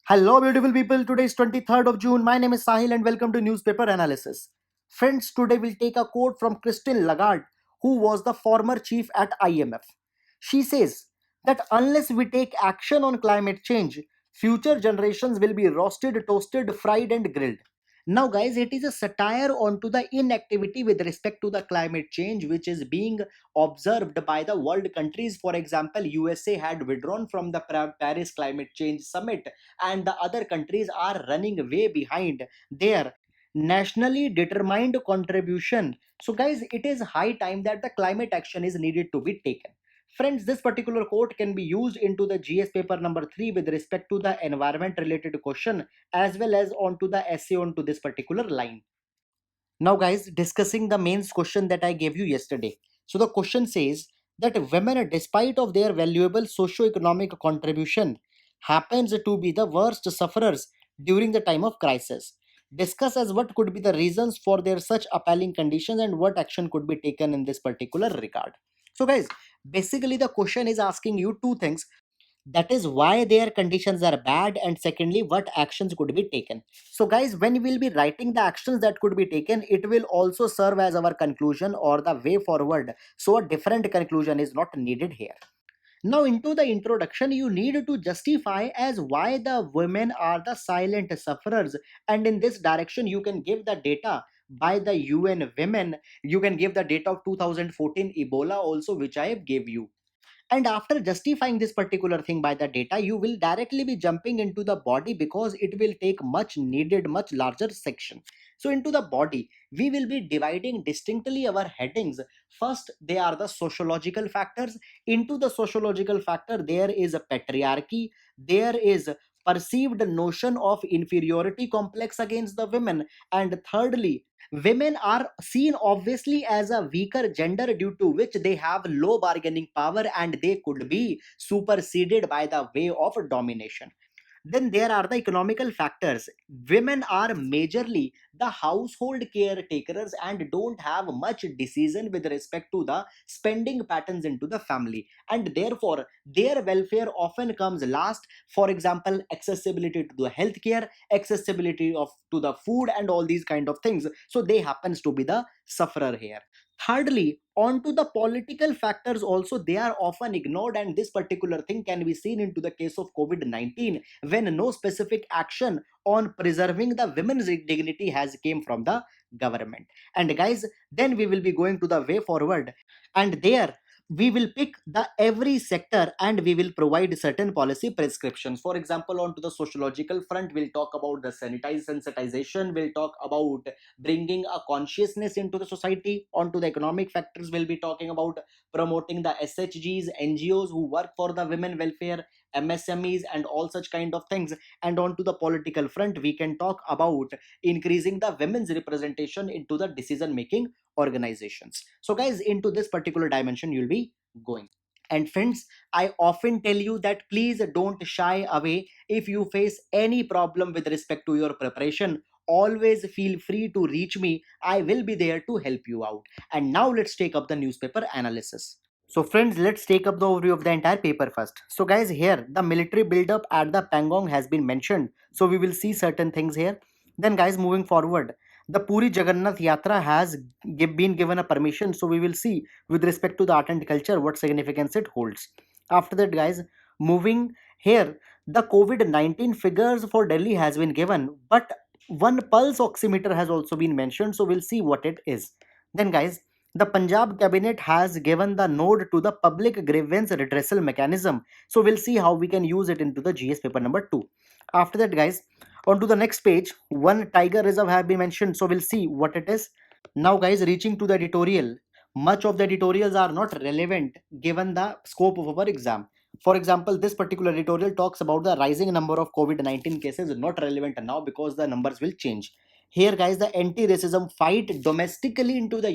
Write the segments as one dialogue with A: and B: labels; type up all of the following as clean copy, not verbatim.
A: Hello, beautiful people. Today is 23rd of June. My name is Sahil and welcome to Newspaper Analysis. Friends, today we'll take a quote from Christine Lagarde, who was the former chief at IMF. She says that unless we take action on climate change, future generations will be roasted, toasted, fried, and grilled. Now, guys, it is a satire onto the inactivity with respect to the climate change, which is being observed by the world countries. For example, USA had withdrawn from the Paris Climate Change Summit, and the other countries are running way behind their nationally determined contribution. So, guys, it is high time that the climate action is needed to be taken. Friends, this particular quote can be used into the GS paper number 3 with respect to the environment related question as well as onto the essay onto this particular line. Now, guys, discussing the mains question that I gave you yesterday. So the question says that women, despite of their valuable socio-economic contribution, happens to be the worst sufferers during the time of crisis. Discuss as what could be the reasons for their such appalling conditions and what action could be taken in this particular regard. So, guys, basically the question is asking you two things, that is why their conditions are bad, and secondly what actions could be taken. So guys, when we will be writing the actions that could be taken, it will also serve as our conclusion or the way forward, so a different conclusion is not needed here. Now into the introduction, you need to justify as why the women are the silent sufferers, and in this direction you can give the data by the UN Women. You can give the data of 2014 Ebola also, which I have gave you. And after justifying this particular thing by the data, you will directly be jumping into the body because it will take much needed, much larger section. So into the body, we will be dividing distinctly our headings. First, they are the sociological factors. Into the sociological factor, there is a patriarchy, there is perceived notion of inferiority complex against the women, and thirdly, women are seen obviously as a weaker gender due to which they have low bargaining power and they could be superseded by the way of domination. Then there are the economical factors. Women are majorly the household caretakers and don't have much decision with respect to the spending patterns into the family, and therefore their welfare often comes last. For example, accessibility to the healthcare, accessibility of to the food, and all these kind of things. So they happens to be the sufferer here. Thirdly, onto the political factors also, they are often ignored, and this particular thing can be seen into the case of COVID-19 when no specific action on preserving the women's dignity has came from the government. And guys, then we will be going to the way forward, and there we will pick the every sector and we will provide certain policy prescriptions. For example, onto the sociological front, we'll talk about the sensitization, we'll talk about bringing a consciousness into the society. Onto the economic factors, we'll be talking about promoting the SHGs, NGOs who work for the women welfare, MSMEs, and all such kind of things. And onto the political front, we can talk about increasing the women's representation into the decision making organizations. So guys, into this particular dimension you'll be going. And friends, I often tell you that please don't shy away. If you face any problem with respect to your preparation, always feel free to reach me. I will be there to help you out. And now let's take up the newspaper analysis. So friends, let's take up the overview of the entire paper first. So guys, here the military buildup at the Pangong has been mentioned. So we will see certain things here. Then guys, moving forward, the Puri Jagannath Yatra has been given a permission. So we will see with respect to the art and culture what significance it holds. After that guys, moving here, the COVID-19 figures for Delhi has been given, but one pulse oximeter has also been mentioned. So we'll see what it is. Then guys, the Punjab cabinet has given the node to the public grievance redressal mechanism. So we'll see how we can use it into the GS paper number 2. After that guys, on to the next page, one tiger reserve have been mentioned. So we'll see what it is. Now guys, reaching to the editorial, much of the editorials are not relevant given the scope of our exam. For example, this particular editorial talks about the rising number of COVID-19 cases, not relevant now because the numbers will change. Here guys, the anti-racism fight domestically into the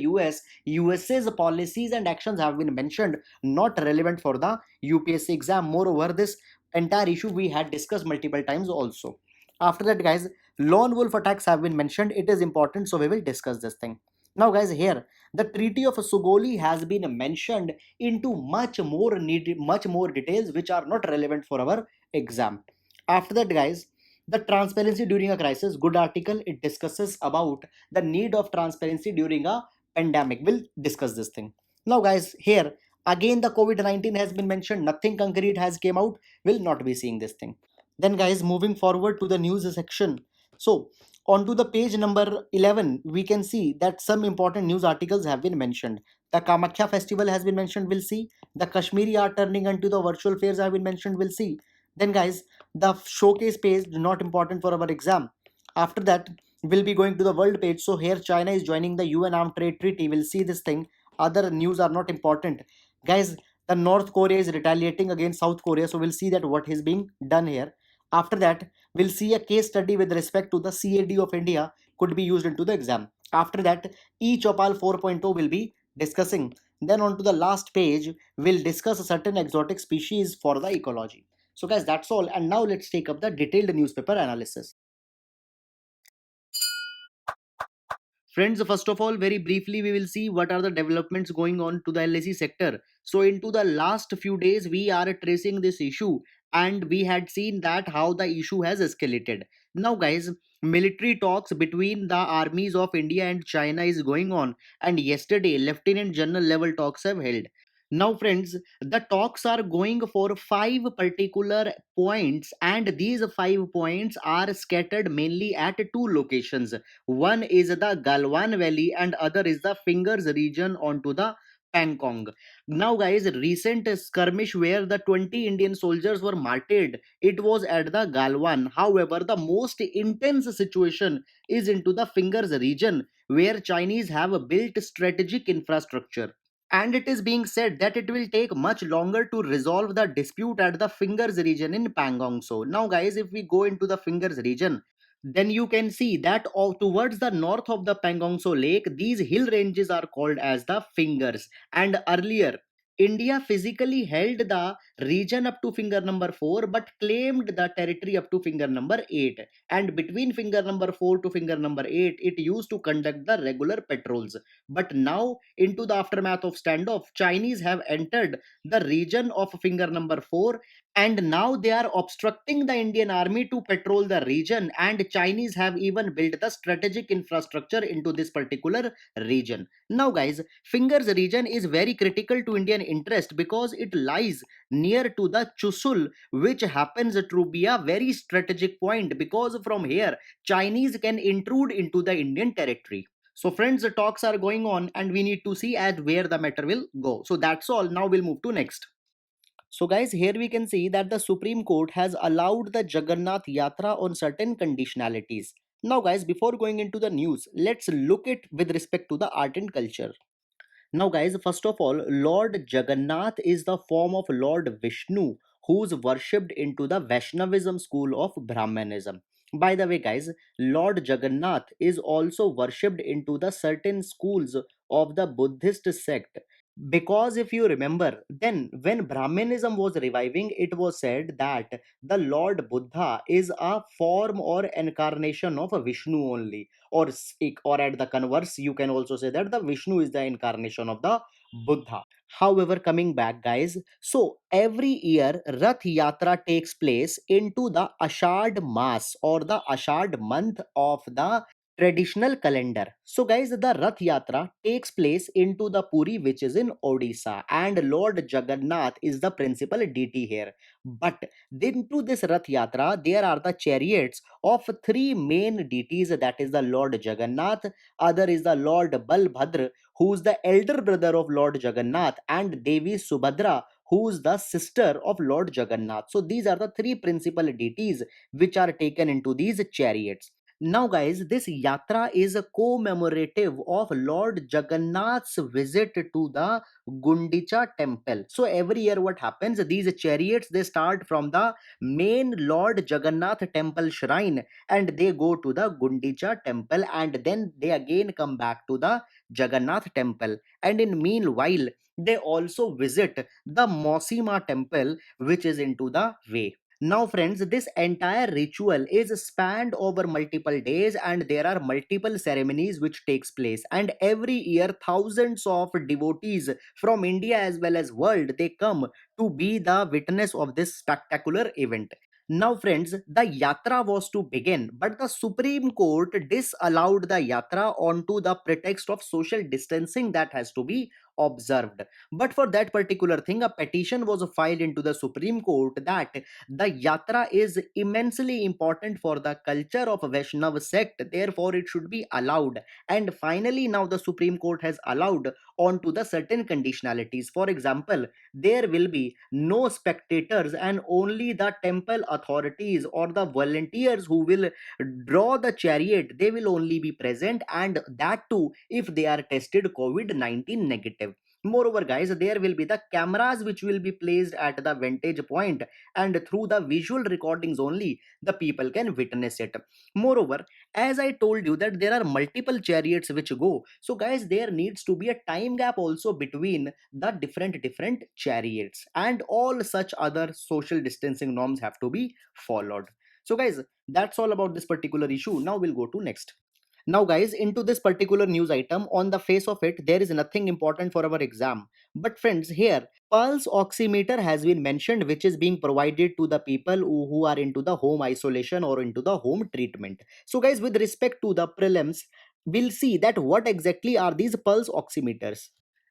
A: USA's policies and actions have been mentioned, not relevant for the UPSC exam. Moreover, this entire issue we had discussed multiple times also. After that guys, lone wolf attacks have been mentioned. It is important, so we will discuss this thing. Now guys, here the Treaty of Sugoli has been mentioned into much more details which are not relevant for our exam. After that guys, The transparency during a crisis, good article. It discusses about the need of transparency during a pandemic. We'll discuss this thing. Now, guys, here again the COVID-19 has been mentioned. Nothing concrete has came out. We'll not be seeing this thing. Then, guys, moving forward to the news section. So, onto the page number 11, we can see that some important news articles have been mentioned. The Kamakhya festival has been mentioned. We'll see. The Kashmiri art turning into the virtual fairs have been mentioned. We'll see. Then, guys, the showcase page not important for our exam. After that, we'll be going to the world page. So here China is joining the UN armed trade treaty. We'll see this thing. Other news are not important, guys. The North Korea is retaliating against South Korea, so we'll see that what is being done here. After that, we'll see a case study with respect to the CAD of India could be used into the exam. After that, e-Chopal 4.0 will be discussing. Then on to the last page, we'll discuss a certain exotic species for the ecology. So guys, that's all. And now let's take up the detailed newspaper analysis. Friends, first of all, very briefly, we will see what are the developments going on to the LIC sector. So, into the last few days, we are tracing this issue, and we had seen that how the issue has escalated. Now, guys, military talks between the armies of India and China is going on, and yesterday, Lieutenant General level talks have held. Now, friends, the talks are going for five particular points, and these five points are scattered mainly at two locations. One is the Galwan Valley and other is the Fingers region onto the Pangong. Now, guys, recent skirmish where the 20 Indian soldiers were martyred, it was at the Galwan. However, the most intense situation is into the Fingers region where Chinese have built strategic infrastructure. And it is being said that it will take much longer to resolve the dispute at the Fingers region in Pangong. So, now, guys, if we go into the Fingers region, then you can see that towards the north of the Pangongso Lake, these hill ranges are called as the Fingers. And earlier, India physically held the region up to finger number 4 but claimed the territory up to finger number 8. And between finger number 4 to finger number 8, it used to conduct the regular patrols. But now, into the aftermath of standoff, Chinese have entered the region of finger number 4, and now they are obstructing the Indian army to patrol the region, and Chinese have even built the strategic infrastructure into this particular region. Now, guys, Fingers region is very critical to Indian interest because it lies near to the Chusul, which happens to be a very strategic point because from here Chinese can intrude into the Indian territory. So, friends, the talks are going on, and we need to see at where the matter will go. So that's all. Now we'll move to next. So, guys, here we can see that the Supreme Court has allowed the Jagannath Yatra on certain conditionalities. Now, guys, before going into the news, let's look at with respect to the art and culture. Now, guys, first of all, Lord Jagannath is the form of Lord Vishnu who's worshipped into the Vaishnavism school of Brahmanism. By the way, guys, Lord Jagannath is also worshipped into the certain schools of the Buddhist sect. Because if you remember, then when Brahmanism was reviving, it was said that the Lord Buddha is a form or incarnation of a Vishnu only, or at the converse, you can also say that the Vishnu is the incarnation of the Buddha. However, coming back, guys, so every year Rath Yatra takes place into the Ashad Mass or the Ashad month of the traditional calendar. So, guys, the Rath Yatra takes place into the Puri, which is in Odisha, and Lord Jagannath is the principal deity here. But into this Rath Yatra, there are the chariots of three main deities, that is the Lord Jagannath, other is the Lord Balbhadra, who is the elder brother of Lord Jagannath, and Devi Subhadra, who is the sister of Lord Jagannath. So, these are the three principal deities which are taken into these chariots. Now, guys, this yatra is a commemorative of Lord Jagannath's visit to the Gundicha temple. So every year, what happens? These chariots they start from the main Lord Jagannath temple shrine and they go to the Gundicha temple, and then they again come back to the Jagannath temple. And in meanwhile, they also visit the Mosima temple, which is into the way. Now, friends, this entire ritual is spanned over multiple days, and there are multiple ceremonies which takes place. And every year, thousands of devotees from India as well as world they come to be the witness of this spectacular event. Now, friends, the yatra was to begin, but the Supreme Court disallowed the yatra onto the pretext of social distancing that has to be observed. But for that particular thing, a petition was filed into the Supreme Court that the yatra is immensely important for the culture of Vaishnav sect, therefore it should be allowed. And finally, now the Supreme Court has allowed onto the certain conditionalities. For example, there will be no spectators and only the temple authorities or the volunteers who will draw the chariot, they will only be present, and that too if they are tested COVID-19 negative. Moreover, guys, there will be the cameras which will be placed at the vantage point, and through the visual recordings only the people can witness it. Moreover, as I told you that there are multiple chariots which go, so guys, there needs to be a time gap also between the different chariots, and all such other social distancing norms have to be followed. So guys, that's all about this particular issue. Now we'll go to next. Now, guys, into this particular news item, on the face of it, there is nothing important for our exam. But, friends, here, pulse oximeter has been mentioned, which is being provided to the people who are into the home isolation or into the home treatment. So, guys, with respect to the prelims, we'll see that what exactly are these pulse oximeters.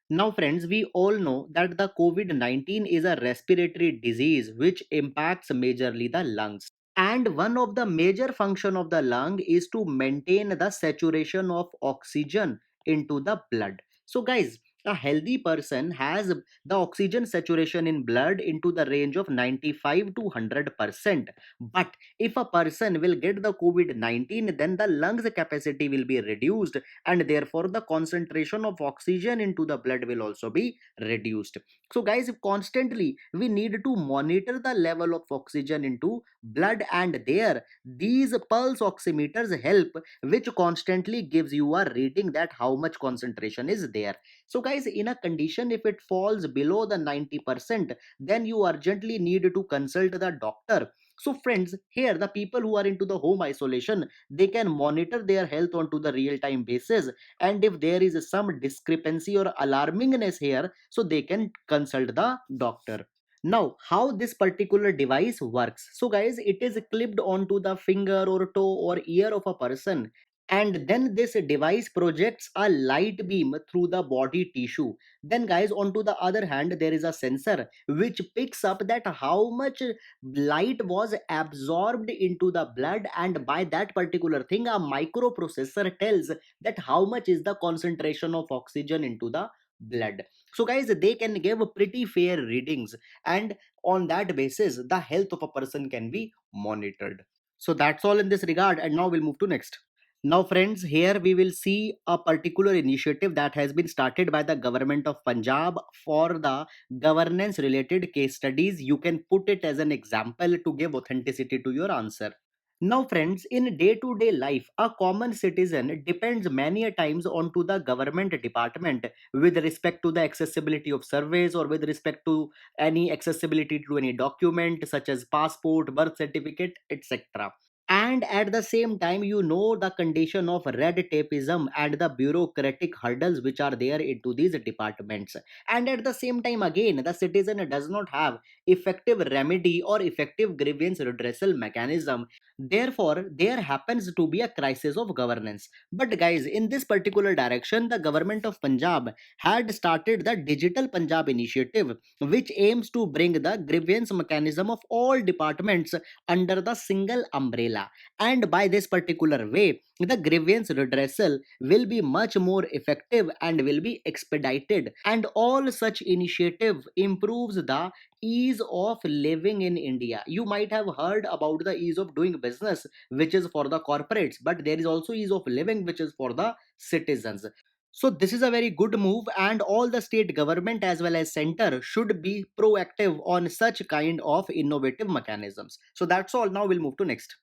A: Now, friends, we all know that the COVID 19 is a respiratory disease which impacts majorly the lungs. And one of the major function of the lung is to maintain the saturation of oxygen into the blood. So guys, a healthy person has the oxygen saturation in blood into the range of 95 to 100%. But if a person will get the COVID-19, then the lungs capacity will be reduced, and therefore the concentration of oxygen into the blood will also be reduced. So guys, constantly we need to monitor the level of oxygen into blood, and there these pulse oximeters help, which constantly gives you a reading that how much concentration is there. So guys, in a condition if it falls below the 90%, then you urgently need to consult the doctor. So friends, here the people who are into the home isolation, they can monitor their health onto the real time basis, and if there is some discrepancy or alarmingness here, so they can consult the doctor. Now, how this particular device works. So, guys, it is clipped onto the finger or toe or ear of a person, and then this device projects a light beam through the body tissue. Then, guys, onto the other hand, there is a sensor which picks up that how much light was absorbed into the blood, and by that particular thing, a microprocessor tells that how much is the concentration of oxygen into the blood. So guys, they can give pretty fair readings, and on that basis the health of a person can be monitored. So that's all in this regard, and now we'll move to next. Now, friends, here we will see a particular initiative that has been started by the government of Punjab for the governance related case studies. You can put it as an example to give authenticity to your answer. Now, friends, in day to day life, a common citizen depends many a times onto the government department with respect to the accessibility of surveys or with respect to any accessibility to any document such as passport, birth certificate, etc. And at the same time, you know the condition of red tapeism and the bureaucratic hurdles which are there into these departments. And at the same time, again, the citizen does not have effective remedy or effective grievance redressal mechanism. Therefore, there happens to be a crisis of governance. But guys, in this particular direction, the government of Punjab had started the Digital Punjab initiative, which aims to bring the grievance mechanism of all departments under the single umbrella. And by this particular way, the grievance redressal will be much more effective and will be expedited. And all such initiative improves the ease of living in India. You might have heard about the ease of doing business, which is for the corporates, but there is also ease of living, which is for the citizens. So this is a very good move, and all the state government as well as center should be proactive on such kind of innovative mechanisms. So that's all. Now we'll move to next.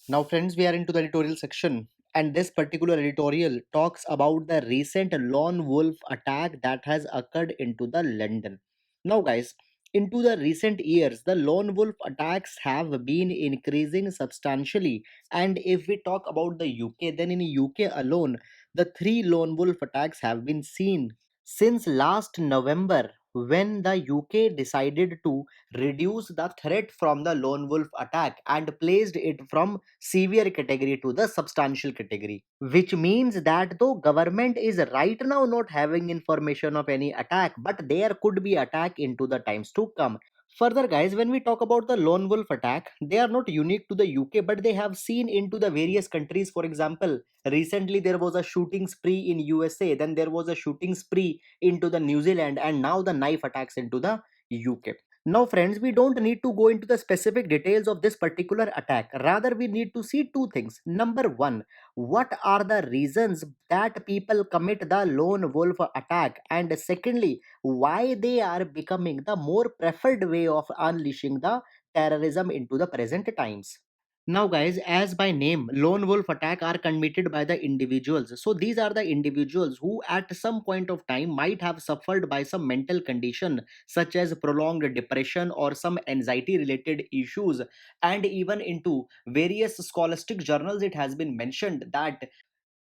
A: Now, friends, we are into the editorial section, and this particular editorial talks about the recent lone wolf attack that has occurred into the London. Now, guys, into the recent years, the lone wolf attacks have been increasing substantially. And if we talk about the UK, then in the UK alone, the three lone wolf attacks have been seen since last November. when the UK decided to reduce the threat from the lone wolf attack and placed it from severe category to the substantial category, which means that though government is right now not having information of any attack, but there could be attack into the times to come. Further, guys, when we talk about the lone wolf attack, they are not unique to the UK, but they have seen into the various countries. For example, recently there was a shooting spree in USA, then there was a shooting spree into the New Zealand, and now the knife attacks into the UK. Now, friends, we don't need to go into the specific details of this particular attack. Rather, we need to see two things. Number one, what are the reasons that people commit the lone wolf attack? And secondly, why they are becoming the more preferred way of unleashing the terrorism into the present times. Now, guys, as by name, lone wolf attack are committed by the individuals. So these are the individuals who at some point of time might have suffered by some mental condition such as prolonged depression or some anxiety related issues. And even into various scholastic journals it has been mentioned that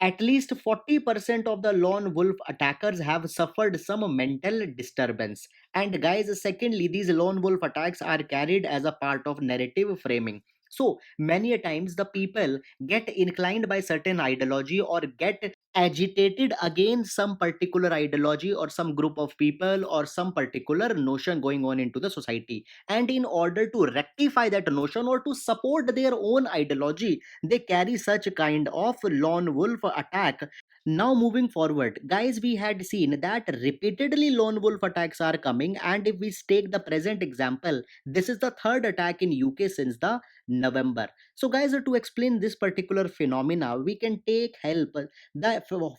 A: at least 40% of the lone wolf attackers have suffered some mental disturbance. And guys, secondly, these lone wolf attacks are carried as a part of narrative framing. So many a times the people get inclined by certain ideology or get agitated against some particular ideology or some group of people or some particular notion going on into the society. And in order to rectify that notion or to support their own ideology, they carry such kind of lone wolf attack. Now moving forward, guys, we had seen that repeatedly lone wolf attacks are coming, and if we take the present example, this is the third attack in UK since the November. So guys, to explain this particular phenomena, we can take help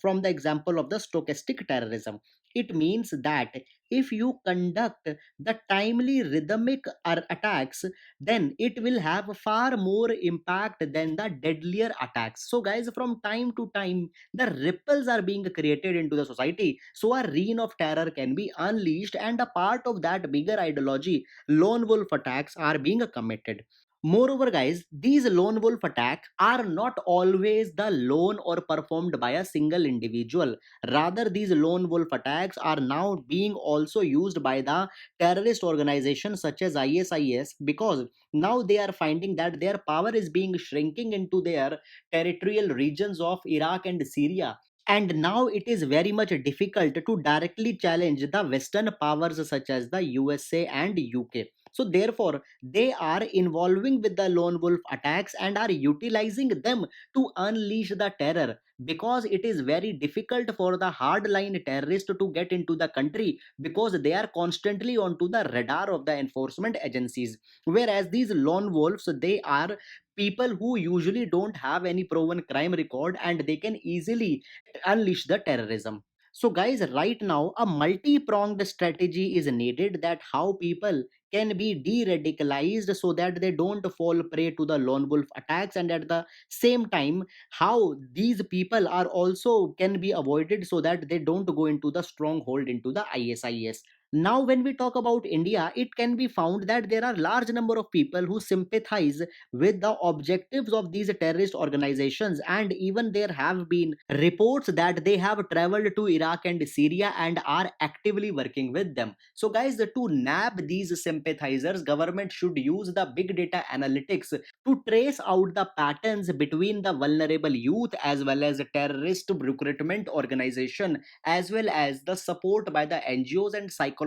A: from the example of the stochastic terrorism. It means that if you conduct the timely rhythmic attacks, then it will have far more impact than the deadlier attacks. So guys, from time to time the ripples are being created into the society, so a reign of terror can be unleashed, and a part of that bigger ideology, lone wolf attacks, are being committed. Moreover, guys, these lone wolf attacks are not always the lone or performed by a single individual. Rather, these lone wolf attacks are now being also used by the terrorist organizations such as ISIS, because now they are finding that their power is being shrinking into their territorial regions of Iraq and Syria. And now it is very much difficult to directly challenge the Western powers such as the USA and UK. So, therefore, they are involving with the lone wolf attacks and are utilizing them to unleash the terror, because it is very difficult for the hardline terrorists to get into the country because they are constantly onto the radar of the enforcement agencies. Whereas these lone wolves, they are people who usually don't have any proven crime record and they can easily unleash the terrorism. So guys, right now a multi-pronged strategy is needed, that how people can be de-radicalized so that they don't fall prey to the lone wolf attacks, and at the same time how these people are also can be avoided so that they don't go into the stronghold into the ISIS. Now when we talk about India, it can be found that there are large number of people who sympathize with the objectives of these terrorist organizations, and even there have been reports that they have traveled to Iraq and Syria and are actively working with them. So guys, to nab these sympathizers, government should use the big data analytics to trace out the patterns between the vulnerable youth as well as terrorist recruitment organization, as well as the support by the NGOs and psychologists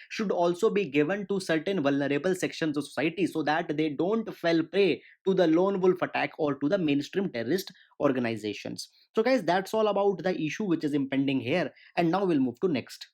A: should also be given to certain vulnerable sections of society so that they don't fall prey to the lone wolf attack or to the mainstream terrorist organizations. So guys, that's all about the issue which is impending here, and now we'll move to next.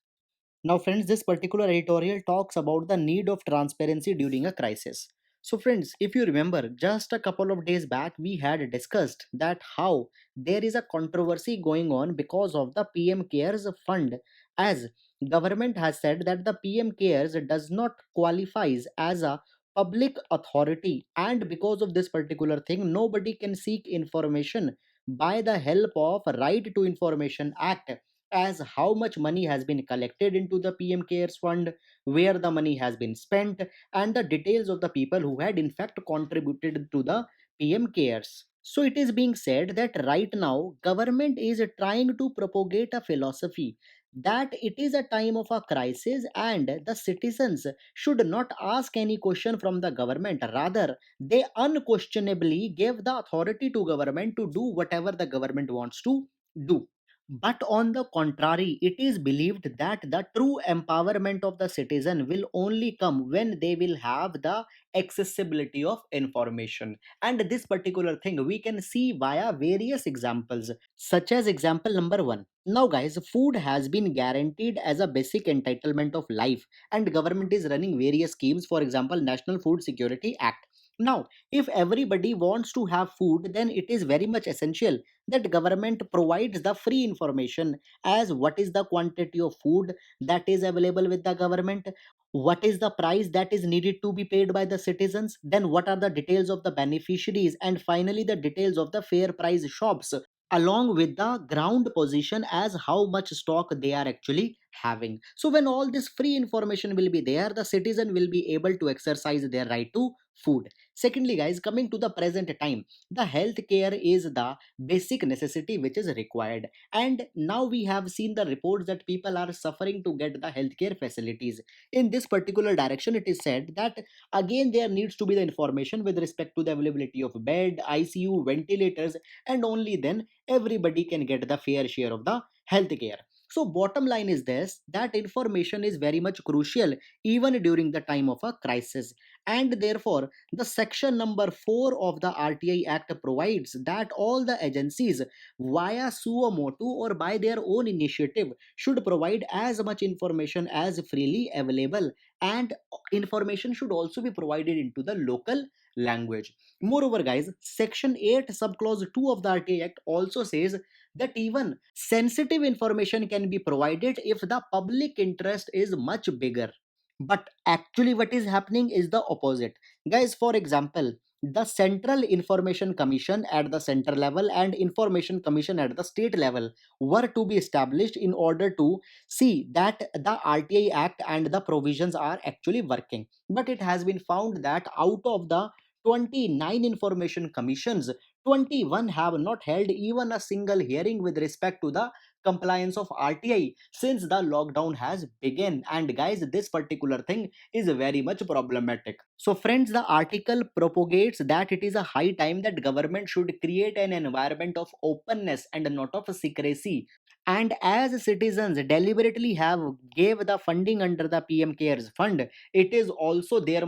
A: Now, friends, this particular editorial talks about the need of transparency during a crisis. So, friends, if you remember, just a couple of days back, we had discussed that how there is a controversy going on because of the PM Cares Fund, as government has said that the PM Cares does not qualifies as a public authority, and because of this particular thing, nobody can seek information by the help of Right to Information Act, as how much money has been collected into the PM Cares Fund, where the money has been spent, and the details of the people who had in fact contributed to the PM Cares. So it is being said that right now government is trying to propagate a philosophy that it is a time of a crisis and the citizens should not ask any question from the government. Rather, they unquestionably gave the authority to government to do whatever the government wants to do. But on the contrary, it is believed that the true empowerment of the citizen will only come when they will have the accessibility of information. And this particular thing we can see via various examples, such as example number one. Now, guys, food has been guaranteed as a basic entitlement of life, and government is running various schemes. For example, National Food Security Act. Now, if everybody wants to have food, then it is very much essential that government provides the free information as what is the quantity of food that is available with the government, what is the price that is needed to be paid by the citizens, then what are the details of the beneficiaries, and finally the details of the fair price shops, along with the ground position as how much stock they are actually having. So when all this free information will be there, the citizen will be able to exercise their right to food. Secondly, guys, coming to the present time, the healthcare is the basic necessity which is required, and now we have seen the reports that people are suffering to get the healthcare facilities. In this particular direction, it is said that again there needs to be the information with respect to the availability of bed, ICU, ventilators, and only then everybody can get the fair share of the healthcare. So bottom line is this, that information is very much crucial even during the time of a crisis, and therefore the section number 4 of the RTI Act provides that all the agencies via suo motu or by their own initiative should provide as much information as freely available, and information should also be provided into the local language. Moreover, guys, section 8 subclause 2 of the RTI Act also says that even sensitive information can be provided if the public interest is much bigger. But actually what is happening is the opposite. Guys, for example, the Central Information Commission at the center level and Information Commission at the state level were to be established in order to see that the RTI Act and the provisions are actually working. But it has been found that out of the 29 information commissions, 21 have not held even a single hearing with respect to the compliance of RTI since the lockdown has begun. And guys, this particular thing is very much problematic. So friends, the article propagates that it is a high time that government should create an environment of openness and not of secrecy, and as citizens deliberately have gave the funding under the PM cares fund, it is also their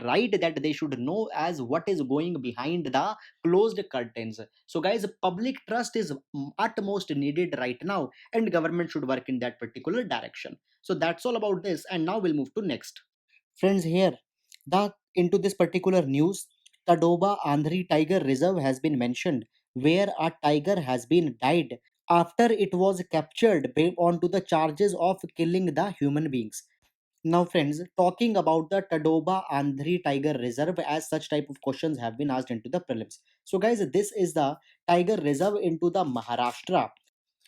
A: right that they should know as what is going behind the closed curtains. So guys, public trust is utmost needed right now, and government should work in that particular direction. So that's all about this, and now we'll move to next. Friends, here the into this particular news, Tadoba Andhri Tiger Reserve has been mentioned, where a tiger has been died after it was captured onto the charges of killing the human beings. Now, friends, talking about the Tadoba Andhri Tiger Reserve, as such type of questions have been asked into the prelims. So, guys, this is the tiger reserve into the Maharashtra.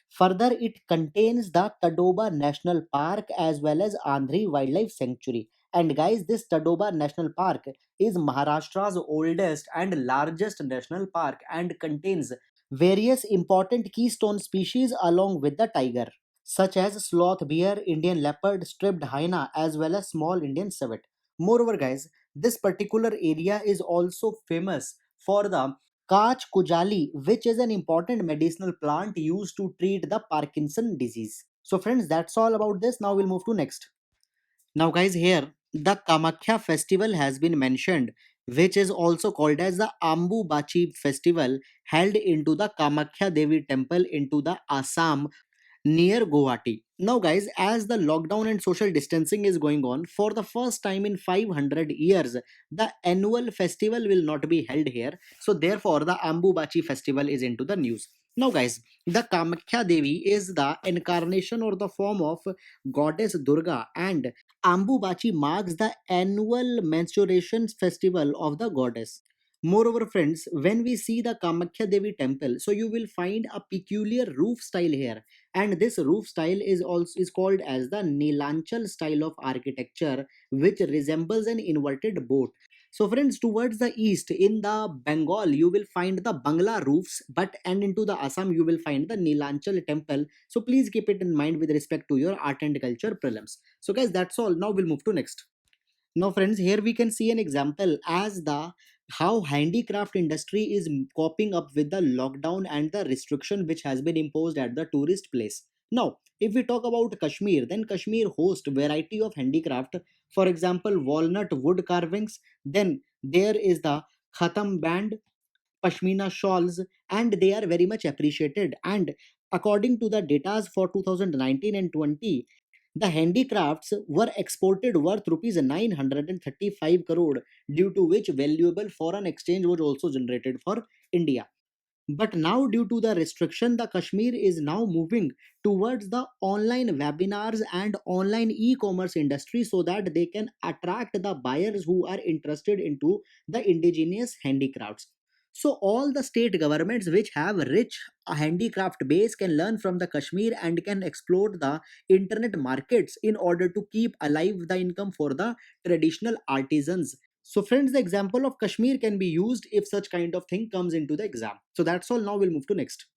A: Further, it contains the Tadoba National Park as well as Andhri Wildlife Sanctuary. And guys, this Tadoba National Park is Maharashtra's oldest and largest national park and contains various important keystone species along with the tiger, such as sloth bear, Indian leopard, striped hyena, as well as small Indian civet. Moreover, guys, this particular area is also famous for the Kach Kujali, which is an important medicinal plant used to treat the Parkinson disease. So, friends, that's all about this. Now we'll move to next. Now, guys, here the Kamakhya festival has been mentioned, which is also called as the Ambu Bachi festival, held into the Kamakhya Devi temple into the Assam near Guwahati. Now, guys, as the lockdown and social distancing is going on, for the first time in 500 years, the annual festival will not be held here. So, therefore, the Ambubachi festival is into the news. Now, guys, the Kamakhya Devi is the incarnation or the form of goddess Durga, and Ambubachi marks the annual menstruation festival of the goddess. Moreover, friends, when we see the Kamakhya Devi temple, so you will find a peculiar roof style here, and this roof style is called as the Neelanchal style of architecture, which resembles an inverted boat. So friends, towards the east in the Bengal you will find the Bangla roofs, but and into the Assam you will find the Nilanchal temple. So please keep it in mind with respect to your art and culture prelims. So guys, that's all. Now we'll move to next. Now friends, here we can see an example as the how handicraft industry is coping up with the lockdown and the restriction which has been imposed at the tourist place. Now if we talk about Kashmir, then Kashmir hosts variety of handicraft, for example walnut wood carvings, then there is the khatam band, pashmina shawls, and they are very much appreciated. And according to the data for 2019 and 20, the handicrafts were exported worth rupees 935 crore, due to which valuable foreign exchange was also generated for India. But now, due to the restriction, the Kashmir is now moving towards the online webinars and online e-commerce industry so that they can attract the buyers who are interested into the indigenous handicrafts. So all the state governments which have rich handicraft base can learn from the Kashmir and can explore the internet markets in order to keep alive the income for the traditional artisans. So friends, the example of Kashmir can be used if such kind of thing comes into the exam. So that's all. Now we'll move to next.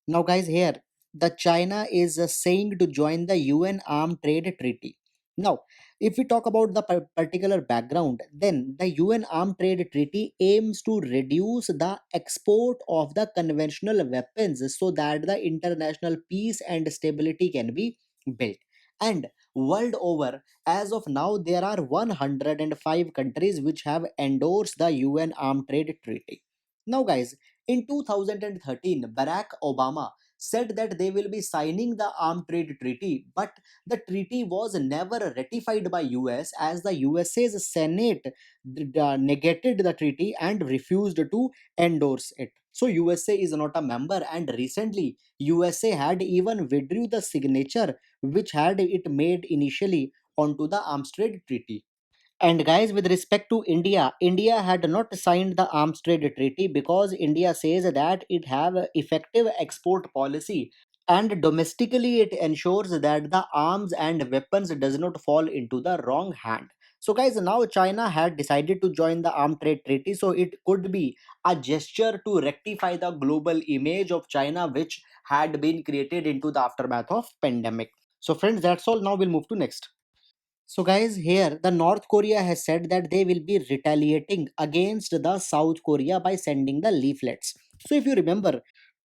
A: Now guys, here the China is saying to join the UN Armed Trade Treaty. Now, if we talk about the particular background, then the UN Armed Trade Treaty aims to reduce the export of the conventional weapons so that the international peace and stability can be built. And world over, as of now, there are 105 countries which have endorsed the UN Armed Trade Treaty. Now, guys, in 2013, Barack Obama said that they will be signing the Armed Trade Treaty, but the treaty was never ratified by US as the USA's Senate negated the treaty and refused to endorse it. So USA is not a member, and recently USA had even withdrew the signature which had it made initially onto the Arms Trade Treaty. And guys, with respect to India, India had not signed the arms trade treaty because India says that it have a effective export policy, and domestically it ensures that the arms and weapons does not fall into the wrong hand. So guys, now China had decided to join the armed trade treaty, so it could be a gesture to rectify the global image of China which had been created into the aftermath of pandemic. So friends, that's all. Now we'll move to next. So, guys, here the North Korea has said that they will be retaliating against the South Korea by sending the leaflets. So, if you remember,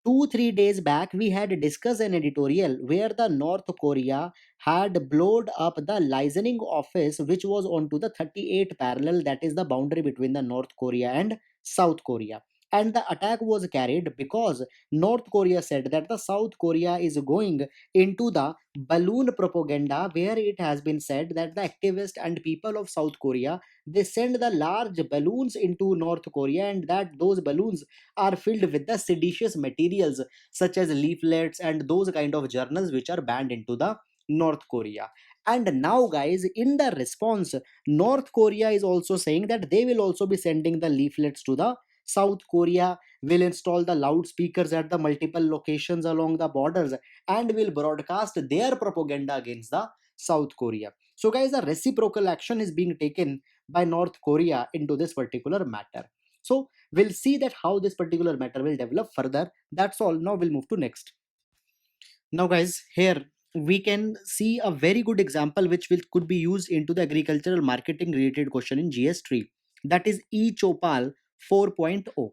A: 2 3 days back, we had discussed an editorial where the North Korea had blowed up the licensing office, which was onto the 38 parallel, that is the boundary between the North Korea and South Korea. And the attack was carried because North Korea said that the South Korea is going into the balloon propaganda, where it has been said that the activists and people of South Korea, they send the large balloons into North Korea, and that those balloons are filled with the seditious materials such as leaflets and those kind of journals which are banned into the North Korea. And now guys, in the response, North Korea is also saying that they will also be sending the leaflets to the South Korea, will install the loudspeakers at the multiple locations along the borders, and will broadcast their propaganda against the South Korea. So, guys, a reciprocal action is being taken by North Korea into this particular matter. So, we'll see that how this particular matter will develop further. That's all. Now, we'll move to next. Now, guys, here we can see a very good example which will could be used into the agricultural marketing related question in GS3. That is eChopal 4.0.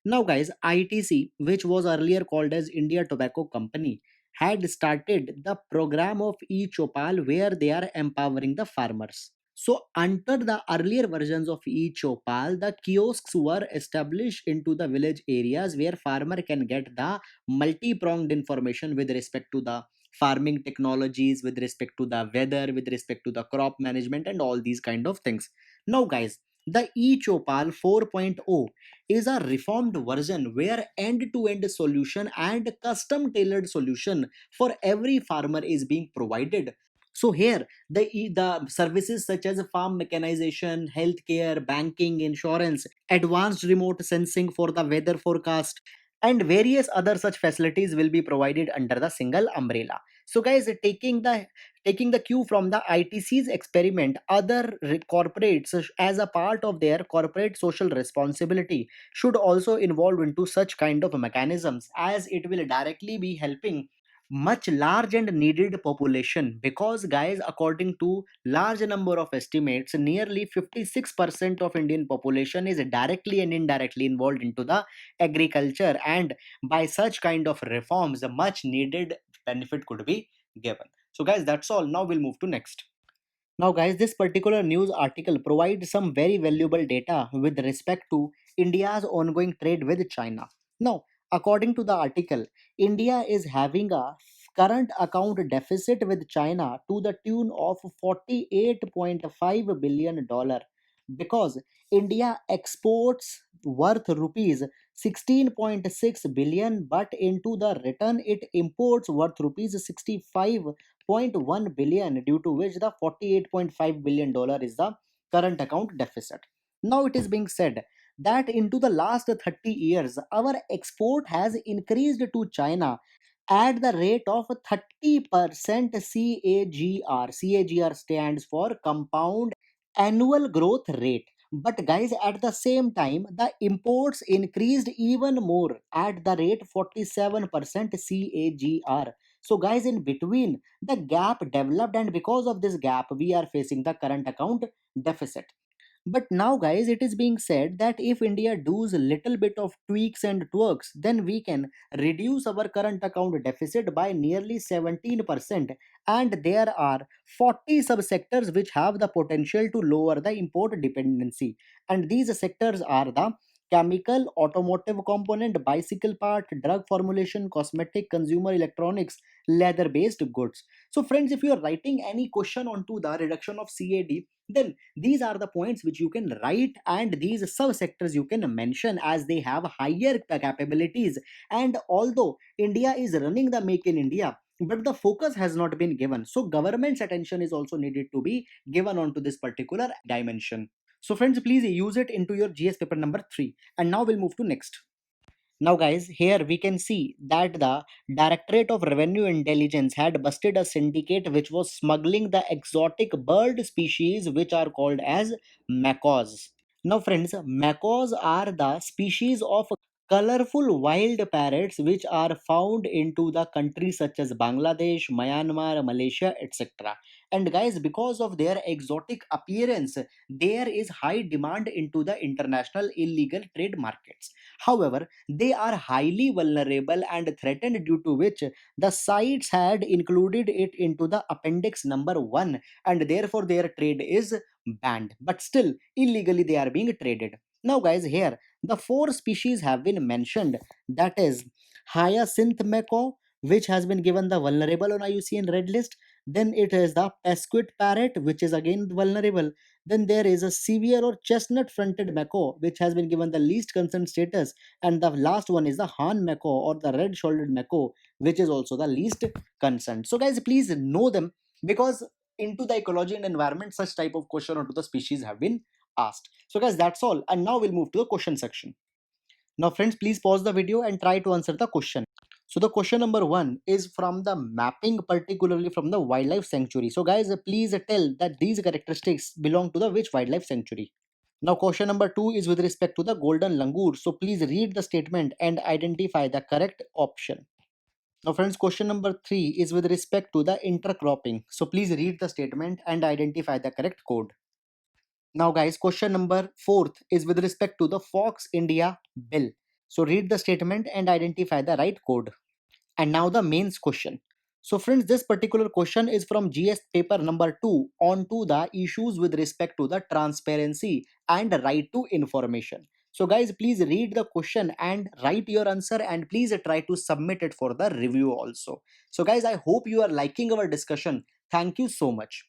A: Now, guys, ITC, which was earlier called as India Tobacco Company, had started the program of eChopal where they are empowering the farmers. So, under the earlier versions of eChopal, the kiosks were established into the village areas where farmer can get the multi-pronged information with respect to the farming technologies, with respect to the weather, with respect to the crop management, and all these kind of things. Now, guys, the eChopal 4.0 is a reformed version where end-to-end solution and custom tailored solution for every farmer is being provided. So here the services such as farm mechanization, healthcare, banking, insurance, advanced remote sensing for the weather forecast, and various other such facilities will be provided under the single umbrella. So guys, taking the cue from the ITC's experiment, other corporates, as a part of their corporate social responsibility, should also involve into such kind of mechanisms, as it will directly be helping much large and needed population. Because guys, according to large number of estimates, nearly 56% of Indian population is directly and indirectly involved into the agriculture, and by such kind of reforms, a much needed benefit could be given. So guys, that's all. Now we'll move to next. Now, guys, this particular news article provides some very valuable data with respect to India's ongoing trade with China. Now, according to the article, India is having a current account deficit with China to the tune of $48.5 billion, because India exports worth rupees 16.6 billion, but into the return it imports worth rupees 65.1 billion, due to which the 48.5 billion dollar is the current account deficit. Now it is being said that into the last 30 years our export has increased to China at the rate of 30% CAGR. CAGR stands for compound annual growth rate. But guys, at the same time, the imports increased even more at the rate 47% CAGR. So guys, in between, the gap developed, and because of this gap, we are facing the current account deficit. But now, guys, it is being said that if India does a little bit of tweaks and twerks, then we can reduce our current account deficit by nearly 17%. And there are 40 subsectors which have the potential to lower the import dependency. And these sectors are the chemical, automotive component, bicycle part, drug formulation, cosmetic, consumer electronics, leather based goods. So, friends, if you are writing any question onto the reduction of CAD, then these are the points which you can write, and these subsectors you can mention, as they have higher capabilities. And although India is running the Make in India, but the focus has not been given, so government's attention is also needed to be given onto this particular dimension. So friends, please use it into your GS paper number 3. And now we'll move to next. Now, guys, here we can see that the Directorate of Revenue Intelligence had busted a syndicate which was smuggling the exotic bird species which are called as macaws. Now, friends, macaws are the species of colorful wild parrots which are found into the countries such as Bangladesh, Myanmar, Malaysia, etc. And guys, because of their exotic appearance, there is high demand into the international illegal trade markets. However, they are highly vulnerable and threatened, due to which the sites had included it into the appendix number 1, and therefore their trade is banned. But still, illegally they are being traded. Now, guys, here the 4 species have been mentioned, that is hyacinth macaw, which has been given the vulnerable on IUCN red list. Then it is the Pesquit parrot, which is again vulnerable. Then there is a severe or chestnut fronted macaw, which has been given the least concern status. And the last one is the Han macaw or the red shouldered macaw, which is also the least concerned. So, guys, please know them, because into the ecology and environment, such type of question onto the species have been asked. So, guys, that's all. And now we'll move to the question section. Now, friends, please pause the video and try to answer the question. So the question number 1 is from the mapping, particularly from the wildlife sanctuary. So guys, please tell that these characteristics belong to the which wildlife sanctuary. Now question number 2 is with respect to the golden langur. So please read the statement and identify the correct option. Now friends, question number 3 is with respect to the intercropping. So please read the statement and identify the correct code. Now guys, question number 4th is with respect to the Fox India bill. So read the statement and identify the right code. And now the mains question. So friends, this particular question is from GS paper number 2 on to the issues with respect to the transparency and right to information. So guys, please read the question and write your answer, and please try to submit it for the review also. So guys, I hope you are liking our discussion. Thank you so much.